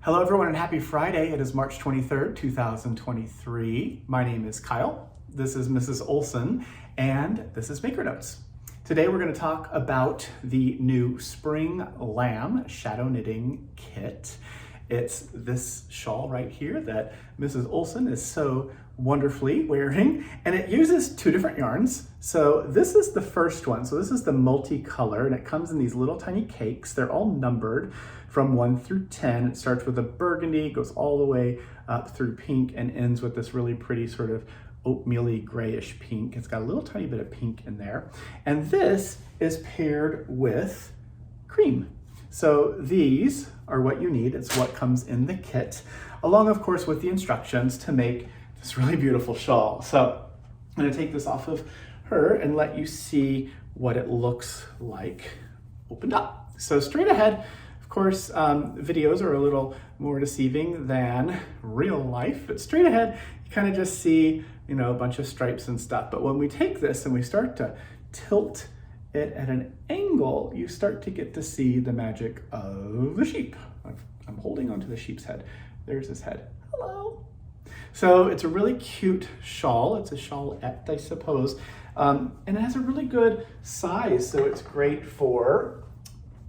Hello everyone and happy Friday. It is March 23rd, 2023. My name is Kyle. This is Mrs. Olson and this is Maker Notes. Today we're going to talk about the new Spring Lamb Shadow Knitting Kit. It's this shawl right here that Mrs. Olson is so wonderfully wearing, and it uses two different yarns. So this is the first one. So this is the multicolor, and it comes in these little tiny cakes. They're all numbered from 1 through 10. It starts with a burgundy, goes all the way up through pink, and ends with this really pretty sort of oatmeal-y grayish pink. It's got a little tiny bit of pink in there. And this is paired with cream. So these are what you need. It's what comes in the kit, along of course with the instructions to make this really beautiful shawl. So I'm going to take this off of her and let you see what it looks like opened up. So straight ahead, of course, videos are a little more deceiving than real life, but straight ahead, you kind of just see, a bunch of stripes and stuff. But when we take this and we start to tilt it at an angle, you start to get to see the magic of the sheep. I'm holding onto the sheep's head. There's his head. Hello. So it's a really cute shawl. It's a shawlette, I suppose. And it has a really good size, so it's great for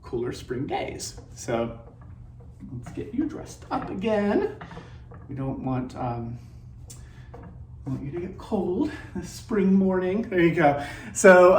cooler spring days. So let's get you dressed up again. We don't want you to get cold this spring morning. There you go. So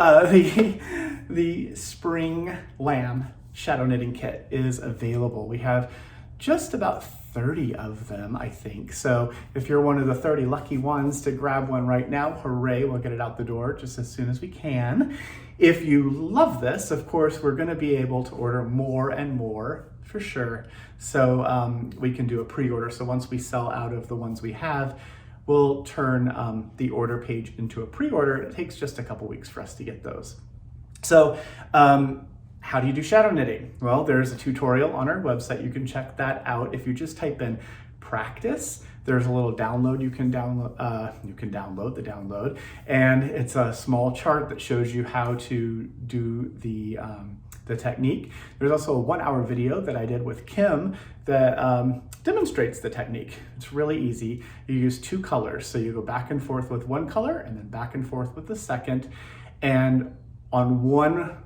the Spring Lamb Shadow Knitting Kit is available. We have just about 30 of them, I think. So if you're one of the 30 lucky ones to grab one right now, hooray, we'll get it out the door just as soon as we can. If you love this, of course, we're gonna be able to order more and more for sure. So we can do a pre-order. So once we sell out of the ones we have, we'll turn the order page into a pre-order. It takes just a couple weeks for us to get those. So how do you do shadow knitting? Well, there's a tutorial on our website. You can check that out. If you just type in practice, there's a little download you can download. And it's a small chart that shows you how to do the technique. There's also a 1-hour video that I did with Kim that demonstrates the technique. It's really easy. You use 2 colors. So you go back and forth with one color and then back and forth with the second. And on one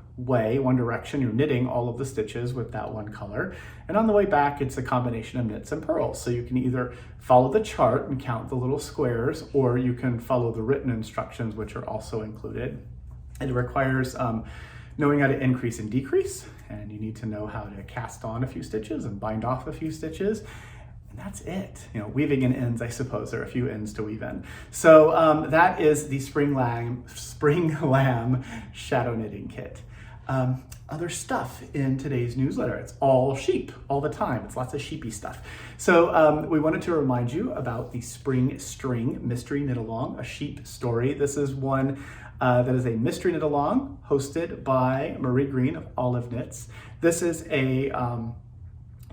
direction, you're knitting all of the stitches with that one color. And on the way back, it's a combination of knits and purls. So you can either follow the chart and count the little squares, or you can follow the written instructions, which are also included. It requires knowing how to increase and decrease, and you need to know how to cast on a few stitches and bind off a few stitches. And that's it. Weaving in ends, I suppose. There are a few ends to weave in. So that is the Spring Lamb Shadow Knitting Kit. Other stuff in today's newsletter. It's all sheep all the time. It's lots of sheepy stuff. So we wanted to remind you about the Spring String Mystery Knit Along, a sheep story. This is one that is a mystery knit along hosted by Marie Green of Olive Knits. This is a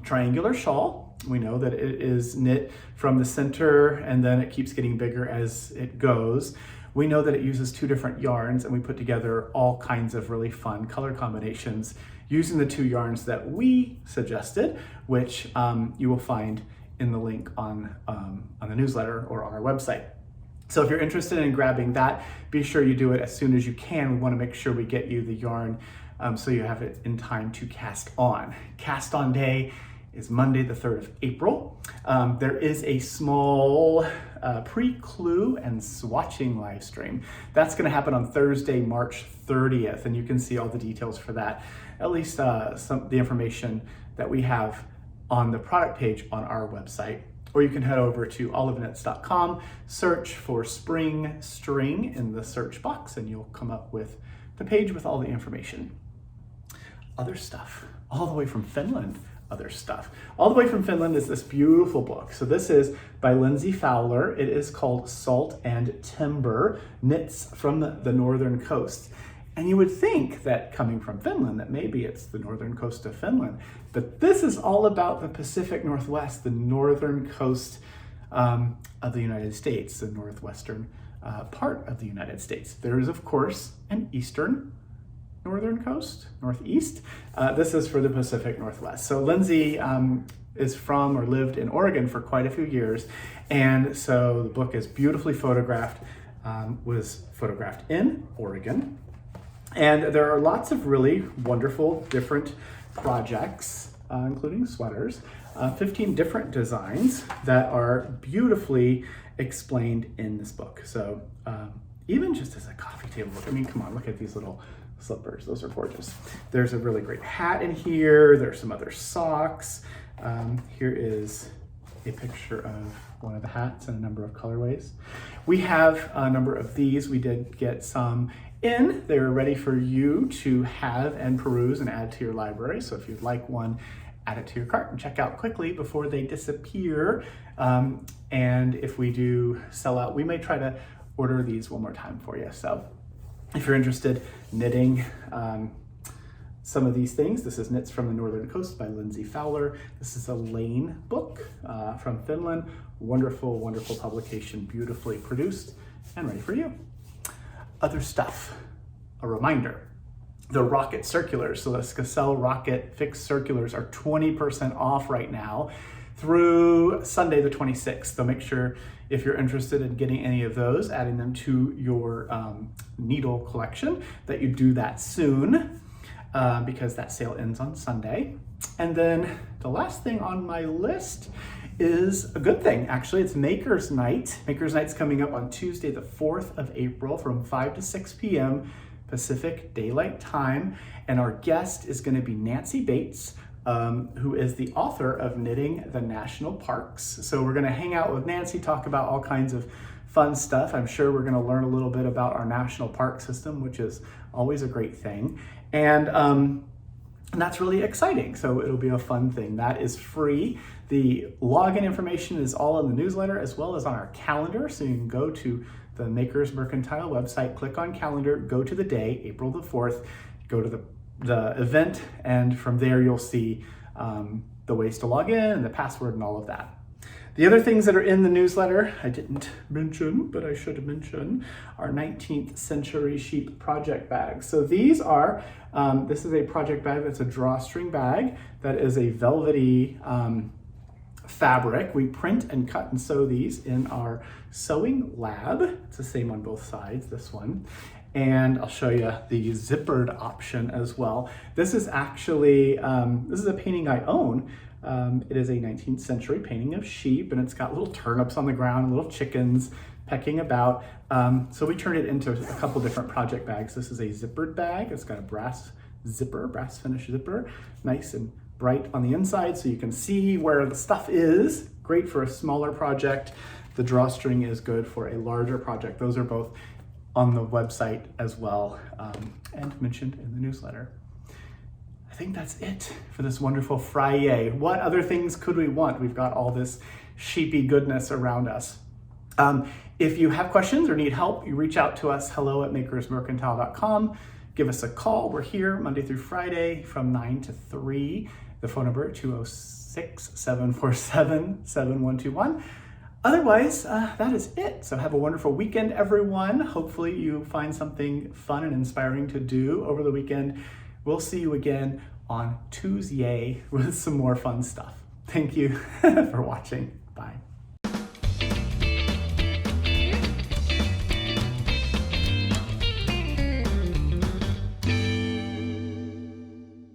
triangular shawl. We know that it is knit from the center and then it keeps getting bigger as it goes. We know that it uses 2 different yarns, and we put together all kinds of really fun color combinations using the 2 yarns that we suggested, which you will find in the link on the newsletter or on our website. So if you're interested in grabbing that, be sure you do it as soon as you can. We want to make sure we get you the yarn so you have it in time to cast on. Cast on day is Monday, the 3rd of April. There is a small pre-clue and swatching live stream. That's gonna happen on Thursday, March 30th, and you can see all the details for that, at least the information that we have on the product page on our website. Or you can head over to olivelyknits.com, search for Spring String in the search box, and you'll come up with the page with all the information. Other stuff, all the way from Finland. Other stuff. All the way from Finland is this beautiful book. So this is by Lindsay Fowler. It is called Salt and Timber, Knits from the Northern Coast. And you would think that coming from Finland, that maybe it's the northern coast of Finland. But this is all about the Pacific Northwest, the northern coast of the United States, the northwestern part of the United States. There is, of course, an eastern northern coast, northeast. This is for the Pacific Northwest. So Lindsay is from or lived in Oregon for quite a few years. And so the book is beautifully photographed, was photographed in Oregon. And there are lots of really wonderful different projects, including sweaters, 15 different designs that are beautifully explained in this book. So even just as a coffee table book, I mean, come on, look at these little slippers. Those are gorgeous. There's a really great hat in here. There's some other socks. Here is a picture of one of the hats in a number of colorways. We have a number of these. We did get some in. They were ready for you to have and peruse and add to your library. So if you'd like one, add it to your cart and check out quickly before they disappear. And if we do sell out, we may try to order these one more time for you. So if you're interested, knitting some of these things, this is Knits from the Northern Coast by Lindsay Fowler. This is a Lane book from Finland. Wonderful, wonderful publication, beautifully produced and ready for you. Other stuff, a reminder, the rocket circulars, so the Cassells rocket fixed circulars are 20% off right now through Sunday the 26th. So make sure if you're interested in getting any of those, adding them to your needle collection, that you do that soon because that sale ends on Sunday. And then the last thing on my list is a good thing. Actually, it's Maker's Night. Maker's Night's coming up on Tuesday, the 4th of April from 5 to 6 p.m. Pacific Daylight Time. And our guest is going to be Nancy Bates, who is the author of Knitting the National Parks. So we're going to hang out with Nancy, talk about all kinds of fun stuff. I'm sure we're going to learn a little bit about our national park system, which is always a great thing. And that's really exciting. So it'll be a fun thing. That is free. The login information is all in the newsletter as well as on our calendar. So you can go to the Makers Mercantile website, click on calendar, go to the day, April the 4th, go to the event, and from there you'll see the ways to log in and the password and all of that. The other things that are in the newsletter I didn't mention, but I should mention, are 19th century sheep project bags. So these are, this is a project bag that's a drawstring bag that is a velvety fabric. We print and cut and sew these in our sewing lab. It's the same on both sides, this one. And I'll show you the zippered option as well. This is actually, this is a painting I own. It is a 19th century painting of sheep, and it's got little turnips on the ground, little chickens pecking about. So we turned it into a couple different project bags. This is a zippered bag. It's got a brass zipper, brass finish zipper, nice and bright on the inside so you can see where the stuff is. Great for a smaller project. The drawstring is good for a larger project. Those are both on the website as well, and mentioned in the newsletter. I think that's it for this wonderful Friday. What other things could we want? We've got all this sheepy goodness around us. If you have questions or need help, you reach out to us, hello@makersmercantile.com. Give us a call. We're here Monday through Friday from 9 to 3. The phone number 206-747-7121. Otherwise, that is it. So have a wonderful weekend, everyone. Hopefully you find something fun and inspiring to do over the weekend. We'll see you again on Tuesday with some more fun stuff. Thank you for watching. Bye.